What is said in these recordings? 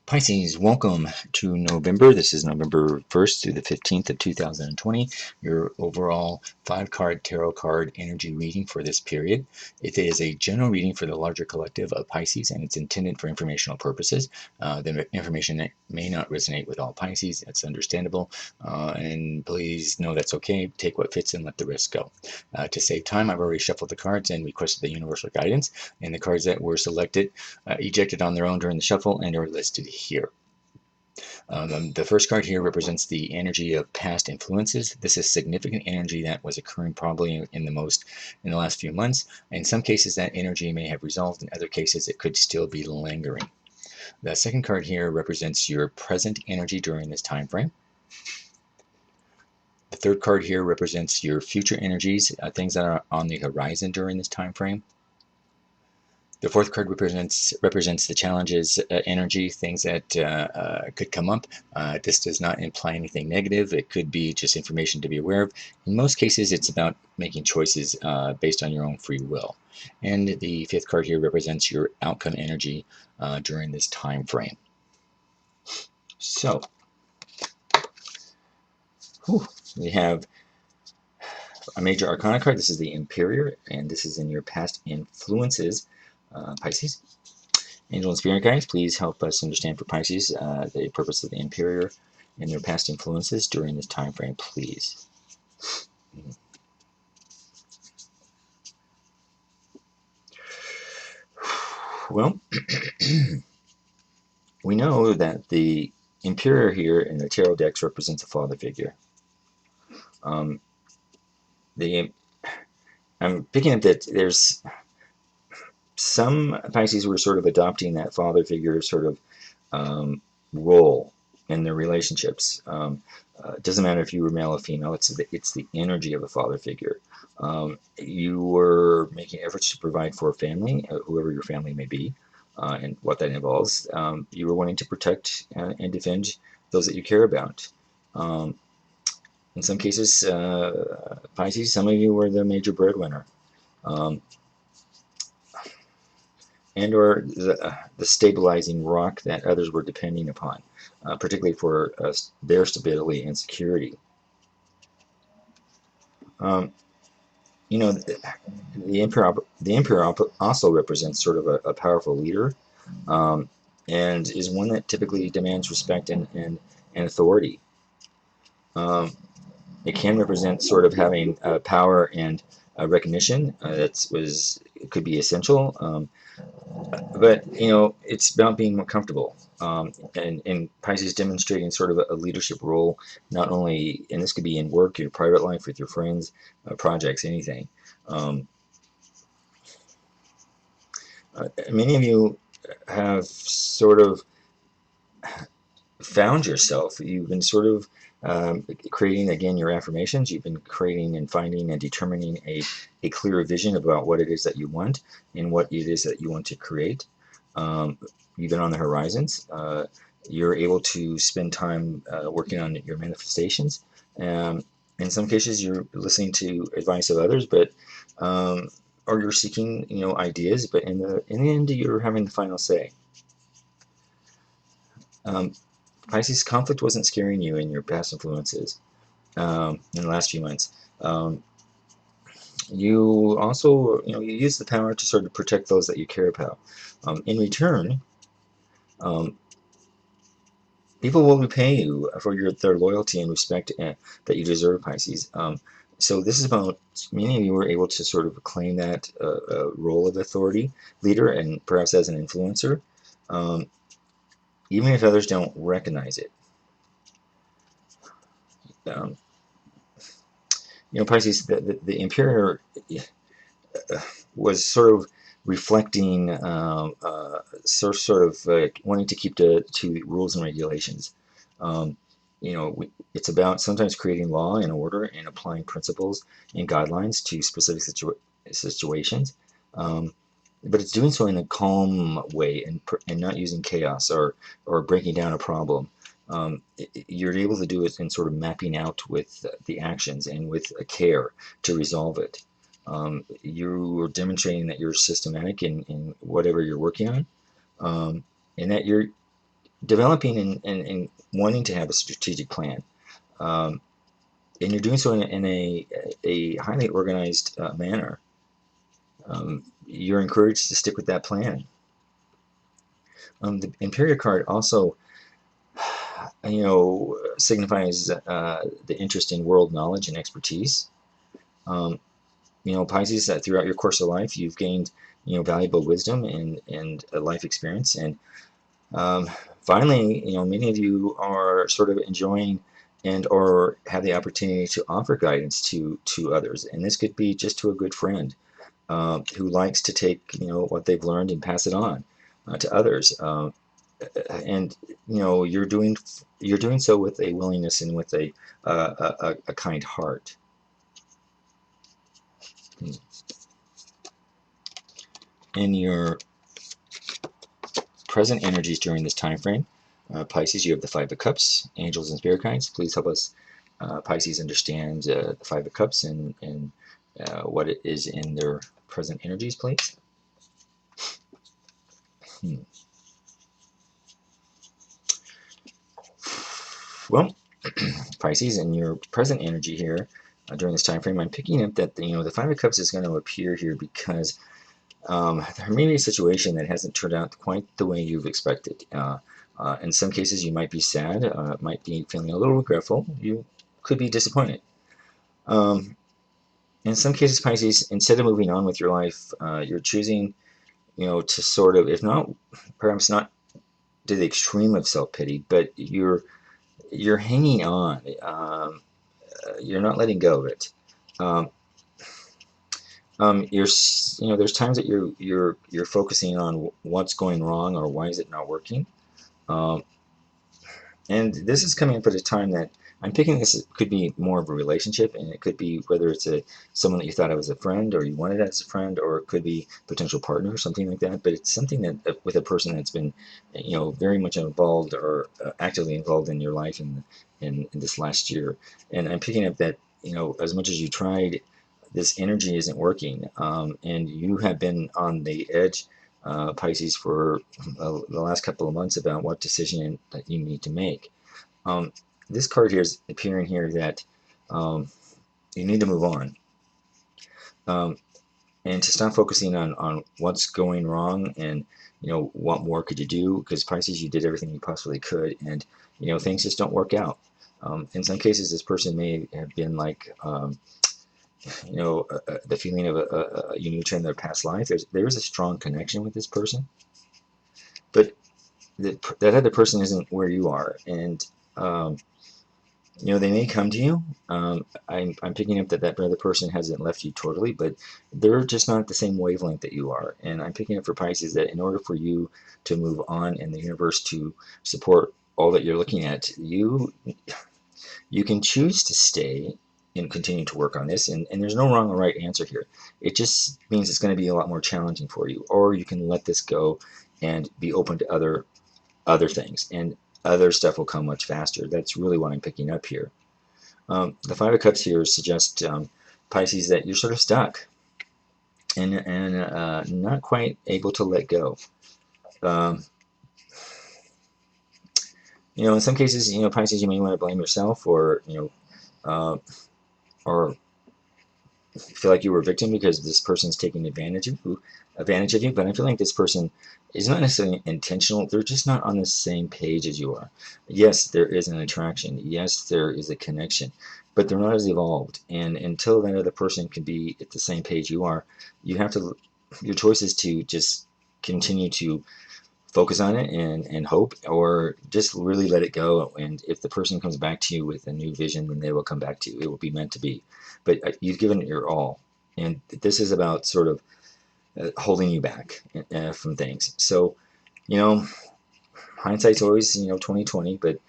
Pisces, welcome to November. This is November 1st through the 15th of 2020. Your overall 5-card tarot card energy reading for this period. It is a general reading for the larger collective of Pisces, and it's intended for informational purposes. The information may not resonate with all Pisces. That's understandable. And please know that's okay. Take what fits and let the rest go. To save time, I've already shuffled the cards and requested the universal guidance. And the cards that were selected ejected on their own during the shuffle and are listed here. The first card here represents the energy of past influences. This is significant energy that was occurring probably in the last few months. In some cases, that energy may have resolved. In other cases, it could still be lingering. The second card here represents your present energy during this time frame. The third card here represents your future energies, things that are on the horizon during this time frame. The fourth card represents the challenges, energy, things that could come up. This does not imply anything negative. It could be just information to be aware of. In most cases, it's about making choices based on your own free will. And the fifth card here represents your outcome energy during this time frame. So, we have a major arcana card. This is the Emperor, and this is in your past influences. Pisces. Angel and spirit guides, please help us understand for Pisces the purpose of the Emperor and their past influences during this time frame, please. Well, we know that the Emperor here in the tarot decks represents a father figure. I'm picking up that there's some Pisces were sort of adopting that father figure sort of role in their relationships. It doesn't matter if you were male or female, it's the energy of a father figure. You were making efforts to provide for a family, whoever your family may be, and what that involves. You were wanting to protect and defend those that you care about. In some cases, Pisces, some of you were the major breadwinner. And or the stabilizing rock that others were depending upon, particularly for their stability and security. You know, the emperor also represents sort of a powerful leader, and is one that typically demands respect and authority. It can represent sort of having power and recognition it could be essential. But, you know, it's about being more comfortable. And Pisces demonstrating sort of a leadership role, not only, and this could be in work, your private life, with your friends, projects, anything. Many of you have sort of found yourself. You've been sort of creating, again, your affirmations. You've been creating and finding and determining a clearer vision about what it is that you want and what it is that you want to create. You've been on the horizons. You're able to spend time working on your manifestations. In some cases, you're listening to advice of others, but or you're seeking, you know, ideas. But in the end, you're having the final say. Pisces, conflict wasn't scaring you in your past influences in the last few months. You also, you know, you use the power to sort of protect those that you care about. In return, people will repay you for their loyalty and respect that you deserve, Pisces. So this is about, many of you were able to sort of claim that role of authority leader, and perhaps as an influencer, even if others don't recognize it. You know, Pisces, the Emperor was sort of reflecting sort of wanting to keep to rules and regulations. You know, it's about sometimes creating law and order and applying principles and guidelines to specific situations. But it's doing so in a calm way and not using chaos or breaking down a problem. You're able to do it in sort of mapping out with the actions and with a care to resolve it. You're demonstrating that you're systematic in whatever you're working on, and that you're developing and wanting to have a strategic plan. And you're doing so in a highly organized manner. You're encouraged to stick with that plan. The Imperial card also, signifies the interest in world knowledge and expertise. Um, Pisces, that throughout your course of life, you've gained, valuable wisdom and life experience. And finally, many of you are sort of enjoying and or have the opportunity to offer guidance to others. And this could be just to a good friend who likes to take, what they've learned and pass it on to others. And you're doing so with a willingness and with a kind heart. In your present energies during this time frame, Pisces, you have the Five of Cups, angels and spirit guides. Please help us, Pisces, understand the Five of Cups and what it is in their present energies, please. Well, Pisces, in your present energy here during this time frame, I'm picking up that the Five of Cups is going to appear here because there may be a situation that hasn't turned out quite the way you've expected. In some cases, you might be sad, might be feeling a little regretful. You could be disappointed. In some cases, Pisces, instead of moving on with your life, you're choosing, to sort of, if not, perhaps not to the extreme of self-pity, but you're hanging on. You're not letting go of it. There's times that you're focusing on what's going wrong or why is it not working, um, and this is coming up at a time that I'm picking. This could be more of a relationship, and it could be whether it's someone that you thought of as a friend or you wanted as a friend, or it could be potential partner or something like that. But it's something that with a person that's been, very much involved or actively involved in your life in this last year. And I'm picking up that as much as you tried, this energy isn't working, and you have been on the edge, Pisces, for the last couple of months about what decision that you need to make. Um, this card here is appearing here that you need to move on, um, and to stop focusing on what's going wrong and what more could you do, because Pisces, you did everything you possibly could, and things just don't work out. In some cases, this person may have been like the feeling of a unique in their past life. There's a strong connection with this person, but that other person isn't where you are, and they may come to you. I'm picking up that other person hasn't left you totally, but they're just not the same wavelength that you are. And I'm picking up for Pisces that in order for you to move on and the universe to support all that you're looking at, you can choose to stay and continue to work on this, and there's no wrong or right answer here. It just means it's going to be a lot more challenging for you, or you can let this go and be open to other things, and other stuff will come much faster. That's really what I'm picking up here. The Five of Cups here suggests, Pisces, that you're sort of stuck and not quite able to let go. Um, in some cases, Pisces, you may want to blame yourself, or feel like you were a victim because this person's taking advantage of you. But I feel like this person is not necessarily intentional. They're just not on the same page as you are. Yes, there is an attraction. Yes, there is a connection, but they're not as evolved. And until that other person can be at the same page you are, you have to. Your choice is to just continue to focus on it and hope, or just really let it go. And if the person comes back to you with a new vision, then they will come back to you. It will be meant to be. But you've given it your all, and this is about sort of holding you back from things. So, you know, hindsight's always 2020, but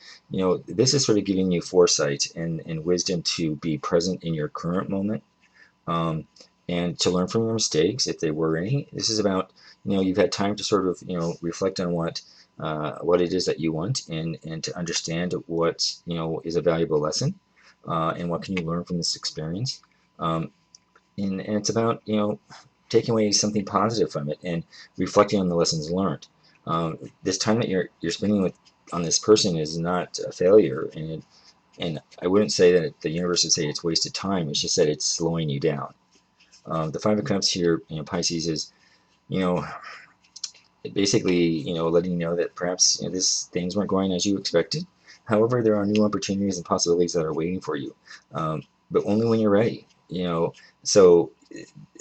this is sort of giving you foresight and wisdom to be present in your current moment, um, and to learn from your mistakes if there were any. This is about you've had time to sort of reflect on what it is that you want, and to understand what is a valuable lesson, and what can you learn from this experience. Um, and it's about taking away something positive from it and reflecting on the lessons learned. This time that you're spending with on this person is not a failure, and I wouldn't say that the universe would say it's wasted time. It's just that it's slowing you down. The Five of Cups here, Pisces, is, you know, basically, letting you know that perhaps, this things weren't going as you expected. However, there are new opportunities and possibilities that are waiting for you, but only when you're ready. So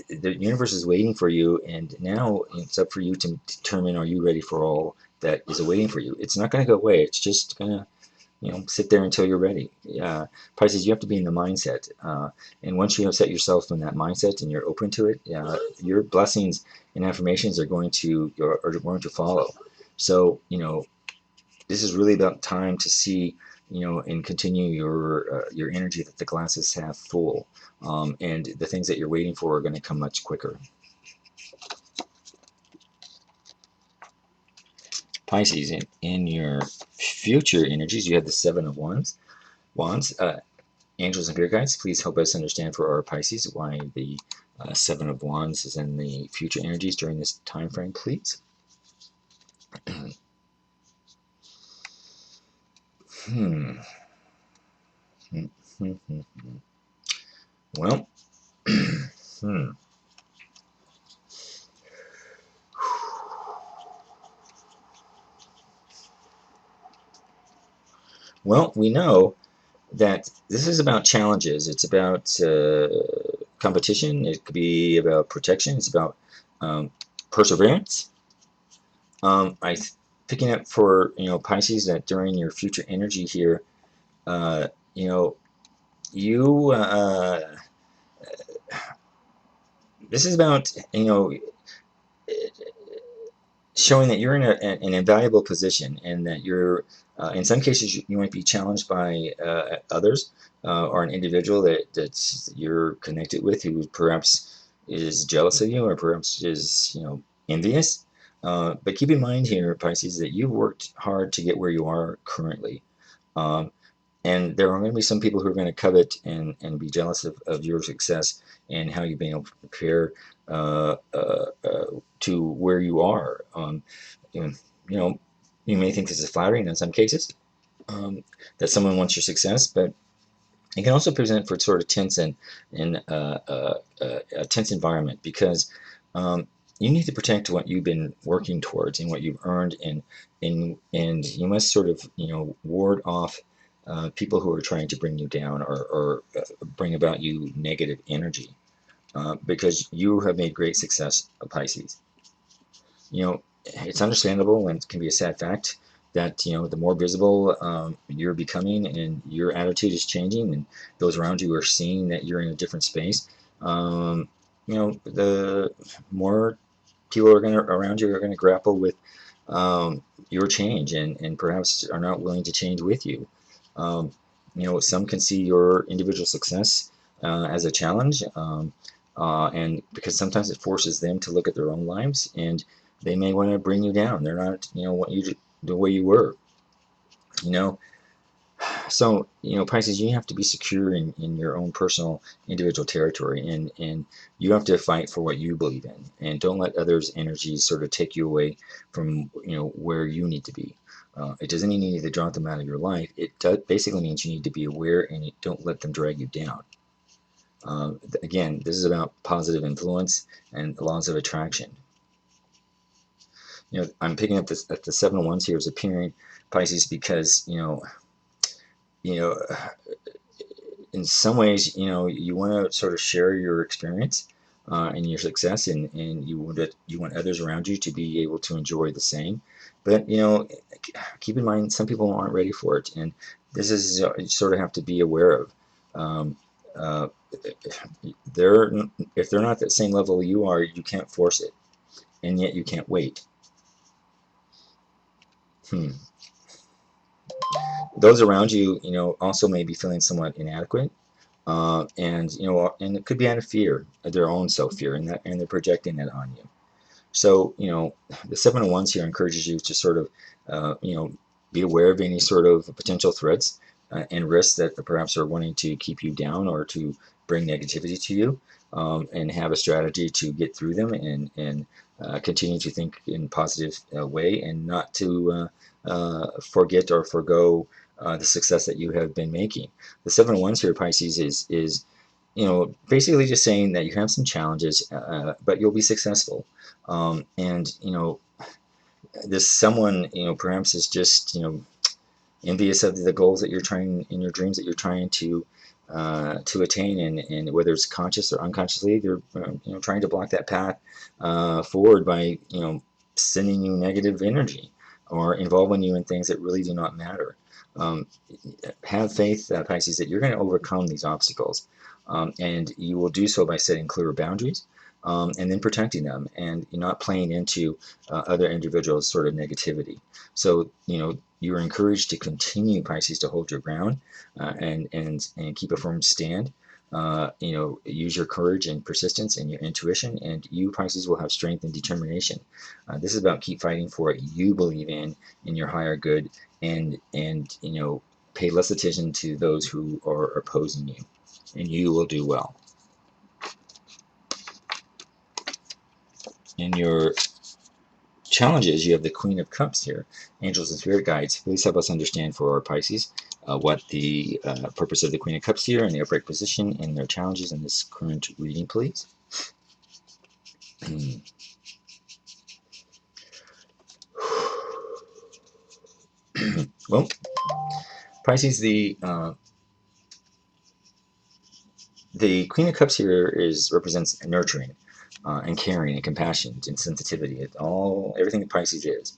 the universe is waiting for you, and now it's up for you to determine, are you ready for all that is awaiting for you. It's not going to go away. It's just going to, sit there until you're ready. Pisces, you have to be in the mindset, and once you have set yourself in that mindset and you're open to it, your blessings and affirmations are going to follow. So, this is really about time to see, and continue your energy that the glass is half full, and the things that you're waiting for are going to come much quicker. Pisces, in your future energies, you have the Seven of Wands. Angels and spirit guides, please help us understand for our Pisces why the Seven of Wands is in the future energies during this time frame, please. Well, well, we know that this is about challenges. It's about competition. It could be about protection. It's about perseverance. I picking up for Pisces that during your future energy here, you know you this is about showing that you're in an invaluable position, and that you're in some cases you might be challenged by others, or an individual that you're connected with who perhaps is jealous of you, or perhaps is envious. But keep in mind here, Pisces, that you've worked hard to get where you are currently. Um, and there are going to be some people who are going to covet and be jealous of your success and how you've been able to prepare to where you are. You know, you may think this is flattering in some cases, that someone wants your success, but it can also present for sort of tense and a tense environment, because you need to protect what you've been working towards and what you've earned, and you must sort of ward off people who are trying to bring you down, or bring about you negative energy, because you have made great success, Pisces. It's understandable, and it can be a sad fact, that the more visible you're becoming and your attitude is changing, and those around you are seeing that you're in a different space, the more people around you are going to grapple with your change, and perhaps are not willing to change with you. Some can see your individual success as a challenge, and because sometimes it forces them to look at their own lives, and they may want to bring you down. They're not, what you the way you were. So, Pisces, you have to be secure in your own personal individual territory, and you have to fight for what you believe in, and don't let others' energies sort of take you away from where you need to be. It doesn't mean you need to drop them out of your life. It basically means you need to be aware, and you don't let them drag you down. Again, this is about positive influence and the laws of attraction. I'm picking up this at the Seven of Wands here is appearing, Pisces, because in some ways, you want to sort of share your experience and your success, and you want others around you to be able to enjoy the same. But keep in mind, some people aren't ready for it, and this is you sort of have to be aware of. They're If they're not at the same level you are, you can't force it, and yet you can't wait. Those around you, also may be feeling somewhat inadequate, and it could be out of fear, their own self-fear, and they're projecting that on you. So, the Seven of Wands here encourages you to sort of, be aware of any sort of potential threats and risks that perhaps are wanting to keep you down or to bring negativity to you, and have a strategy to get through them, and continue to think in a positive way, and not to forget or forego the success that you have been making. The Seven of Wands here, Pisces, is basically just saying that you have some challenges, but you'll be successful. And this someone, perhaps is just, envious of the goals that you're trying in your dreams that you're trying to attain, and whether it's conscious or unconsciously, they're trying to block that path forward by sending you negative energy or involving you in things that really do not matter. Um, have faith, Pisces, that you're going to overcome these obstacles, and you will do so by setting clearer boundaries. And then protecting them, and not playing into other individuals' sort of negativity. So you're encouraged to continue, Pisces, to hold your ground, and keep a firm stand. Use your courage and persistence and your intuition, and you, Pisces, will have strength and determination. This is about keep fighting for what you believe in your higher good, and pay less attention to those who are opposing you, and you will do well. In your challenges, you have the Queen of Cups here. Angels and spirit guides, please help us understand for our Pisces what the purpose of the Queen of Cups here in the upright position and their challenges in this current reading, please. Well, Pisces, the Queen of Cups here represents nurturing and caring and compassion and sensitivity. Everything that Pisces is.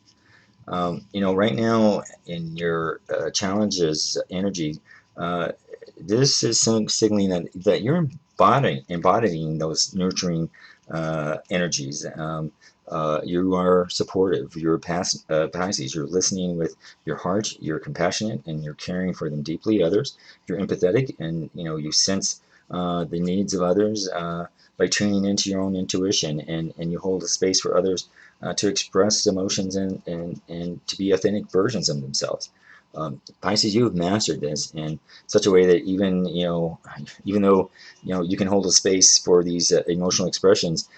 Right now in your challenges energy, this is signaling that you're embodying those nurturing energies. You are supportive. You're Pisces. You're listening with your heart. You're compassionate, and you're caring for them deeply. Others. You're empathetic, and you sense the needs of others by tuning into your own intuition, and you hold a space for others to express emotions and to be authentic versions of themselves. Pisces, you have mastered this in such a way that even though you can hold a space for these emotional expressions,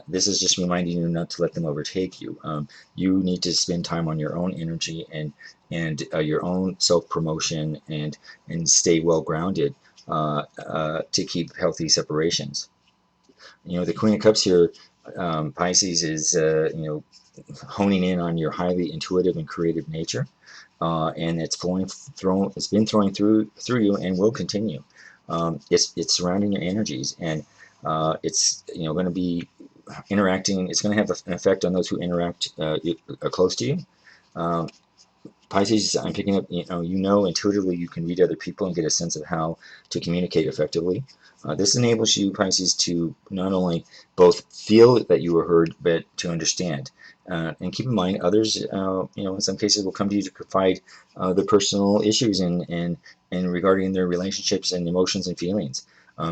this is just reminding you not to let them overtake you. You need to spend time on your own energy and your own self promotion, and stay well grounded to keep healthy separations. The Queen of Cups here, Pisces, is honing in on your highly intuitive and creative nature, and it's been flowing through you and will continue. It's surrounding your energies, and it's going to be interacting. It's going to have an effect on those who interact close to you. Pisces, I'm picking up, intuitively you can read other people and get a sense of how to communicate effectively. This enables you, Pisces, to not only both feel that you were heard, but to understand. And keep in mind, others, in some cases, will come to you to confide their personal issues and regarding their relationships and emotions and feelings.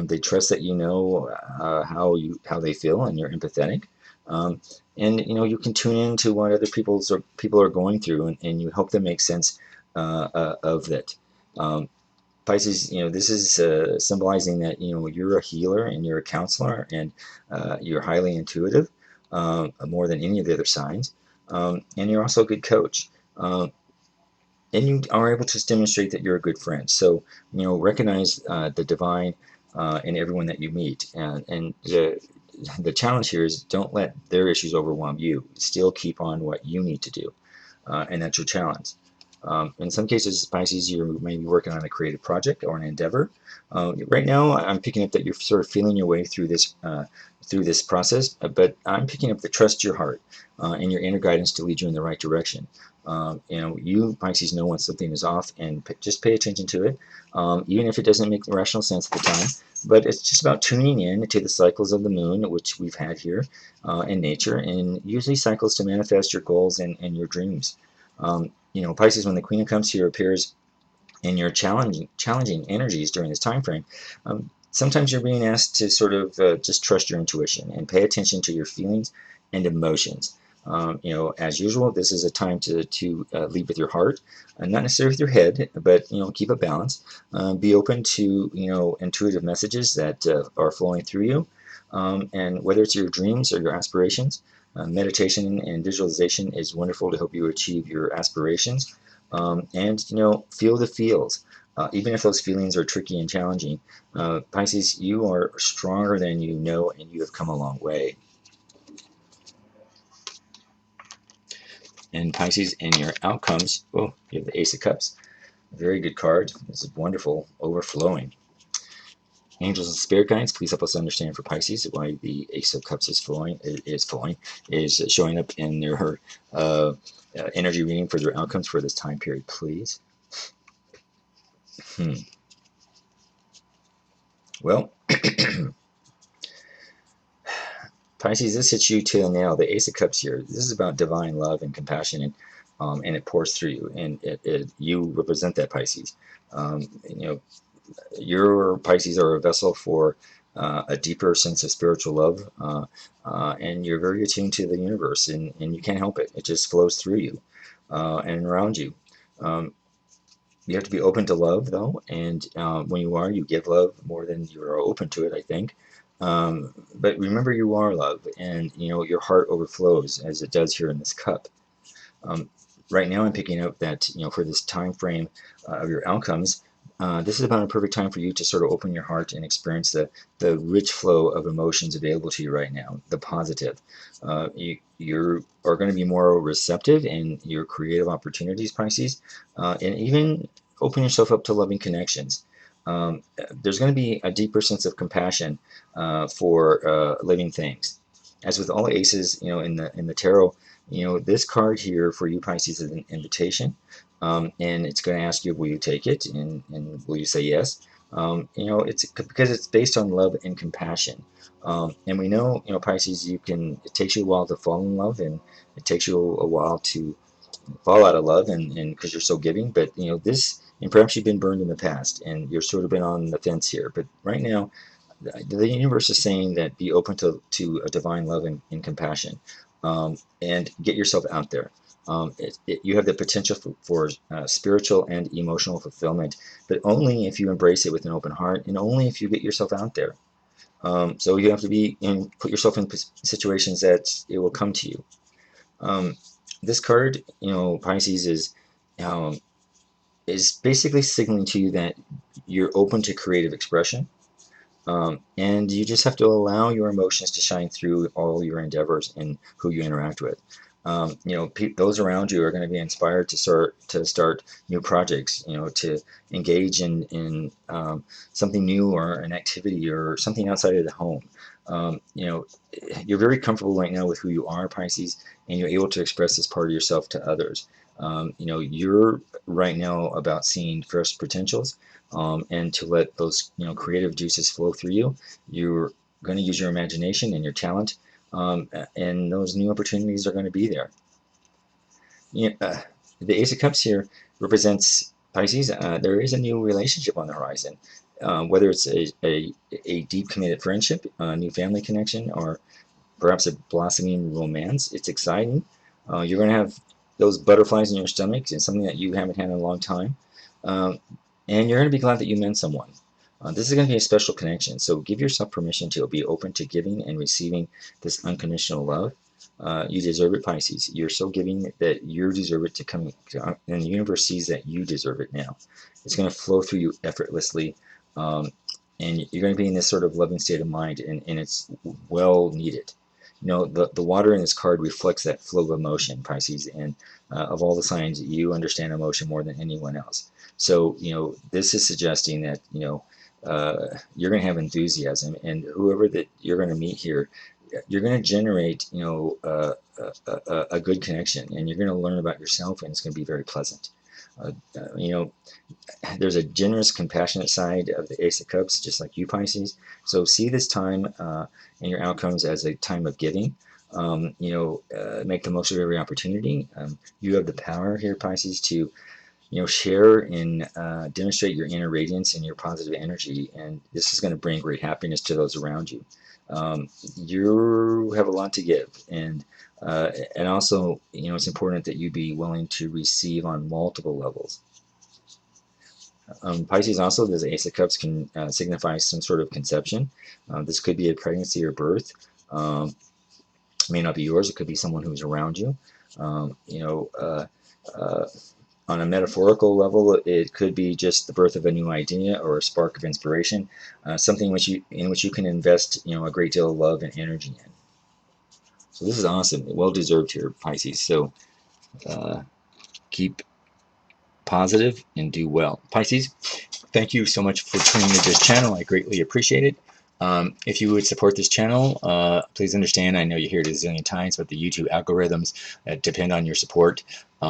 They trust that you know how they feel, and you're empathetic. And you can tune into what other people are going through, and you help them make sense of that. Pisces, this is symbolizing that you're a healer and you're a counselor, and you're highly intuitive, more than any of the other signs, and you're also a good coach. And you are able to demonstrate that you're a good friend. So recognize the divine in everyone that you meet, and the challenge here is don't let their issues overwhelm you. Still keep on what you need to do, and that's your challenge. In some cases, Pisces, you may be working on a creative project or an endeavor. Right now, I'm picking up that you're sort of feeling your way through this process, but I'm picking up the trust your heart and your inner guidance to lead you in the right direction. You, Pisces, know when something is off, and just pay attention to it, even if it doesn't make rational sense at the time. But it's just about tuning in to the cycles of the moon, which we've had here in nature, and usually cycles to manifest your goals and your dreams. Pisces, when the Queen of Cups here appears in your challenging energies during this time frame, sometimes you're being asked to sort of just trust your intuition and pay attention to your feelings and emotions. As usual, this is a time to lead with your heart, not necessarily with your head, but keep a balance. Be open to intuitive messages that are flowing through you, and whether it's your dreams or your aspirations, Meditation and visualization is wonderful to help you achieve your aspirations. And feel the feels. Even if those feelings are tricky and challenging, Pisces, you are stronger than you know, and you have come a long way. And Pisces, in your outcomes, oh, you have the Ace of Cups. Very good card. This is wonderful, overflowing. Angels and spirit guides, please help us understand for Pisces why the Ace of Cups is showing up in their energy reading for their outcomes for this time period, please. Well, Pisces, this hits you to the nail. The Ace of Cups here. This is about divine love and compassion, and it pours through you, and you represent that, Pisces. Your Pisces are a vessel for a deeper sense of spiritual love, and you're very attuned to the universe, and you can't help it. It just flows through you and around you. You have to be open to love, though, and when you are, you give love more than you're open to it, I think. But remember, you are love, and your heart overflows as it does here in this cup. Right now, I'm picking up that for this time frame of your outcomes, this is about a perfect time for you to sort of open your heart and experience the rich flow of emotions available to you right now, the positive. You are going to be more receptive in your creative opportunities, Pisces, and even open yourself up to loving connections. There's going to be a deeper sense of compassion for living things. As with all aces, in the tarot, this card here for you, Pisces, is an invitation, and it's going to ask you, will you take it, and will you say yes? It's because it's based on love and compassion, and we know, Pisces, it takes you a while to fall in love, and it takes you a while to fall out of love, and because you're so giving, but and perhaps you've been burned in the past, and you're sort of been on the fence here, but right now the universe is saying that be open to a divine love and compassion, and get yourself out there. You have the potential for spiritual and emotional fulfillment, but only if you embrace it with an open heart, and only if you get yourself out there. So you have to put yourself in situations that it will come to you. This card, Pisces, is basically signaling to you that you're open to creative expression. And you just have to allow your emotions to shine through all your endeavors and who you interact with. Those around you are going to be inspired to start new projects. To engage in something new, or an activity, or something outside of the home. You're very comfortable right now with who you are, Pisces, and you're able to express this part of yourself to others. You're right now about seeing fresh potentials, and to let those creative juices flow through you. You're going to use your imagination and your talent, and those new opportunities are going to be there. The Ace of Cups here represents Pisces. There is a new relationship on the horizon, whether it's a deep committed friendship, a new family connection, or perhaps a blossoming romance. It's exciting. You're going to have those butterflies in your stomach. It's something that you haven't had in a long time. Um, and you're going to be glad that you met someone. This is going to be a special connection. So give yourself permission to be open to giving and receiving this unconditional love. You deserve it, Pisces. You're so giving that you deserve it to come, and the universe sees that you deserve it now. It's going to flow through you effortlessly, and you're going to be in this sort of loving state of mind, and it's well needed. The water in this card reflects that flow of emotion, Pisces, and of all the signs, you understand emotion more than anyone else. So, this is suggesting that, you're going to have enthusiasm, and whoever that you're going to meet here, you're going to generate, a good connection, and you're going to learn about yourself, and it's going to be very pleasant. There's a generous, compassionate side of the Ace of Cups, just like you, Pisces. So see this time and your outcomes as a time of giving. Make the most of every opportunity. You have the power here, Pisces, to share and demonstrate your inner radiance and your positive energy, and this is going to bring great happiness to those around you. You have a lot to give, and also, it's important that you be willing to receive on multiple levels. Pisces also, the Ace of Cups can signify some sort of conception. This could be a pregnancy or birth. It may not be yours. It could be someone who's around you. You know, on a metaphorical level, it could be just the birth of a new idea or a spark of inspiration, something in which you can invest, you know, a great deal of love and energy in. So this is awesome, well deserved here, Pisces. So keep positive and do well, Pisces. Thank you so much for tuning into this channel. I greatly appreciate it. If you would support this channel, please understand, I know you hear it a zillion times, but the YouTube algorithms depend on your support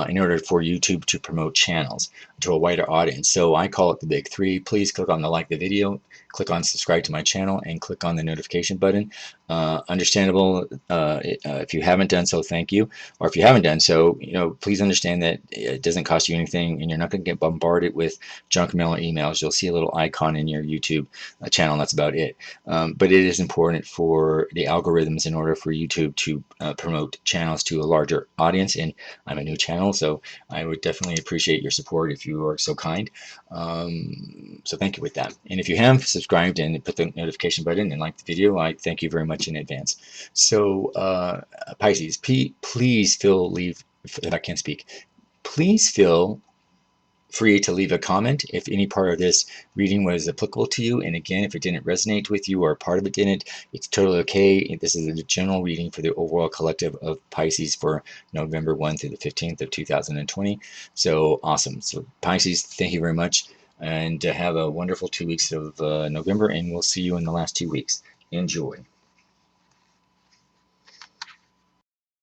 in order for YouTube to promote channels to a wider audience. So I call it the big three. Please click on the like the video, click on subscribe to my channel, and click on the notification button. Understandable, if you haven't done so, thank you. Or if you haven't done so, you know, please understand that it doesn't cost you anything, and you're not going to get bombarded with junk mail or emails. You'll see a little icon in your YouTube channel. That's about it. But it is important for the algorithms in order for YouTube to promote channels to a larger audience. And I'm a new channel, so I would definitely appreciate your support if you are so kind. So thank you with that. And if you have subscribed and put the notification button and like the video, I thank you very much in advance. So Pisces, please if I can't speak, please feel free to leave a comment if any part of this reading was applicable to you. And again, if it didn't resonate with you or part of it didn't, it's totally okay. This is a general reading for the overall collective of Pisces for November 1 through the 15th of 2020. So awesome. So Pisces, thank you very much, and have a wonderful 2 weeks of November, and we'll see you in the last 2 weeks. Enjoy.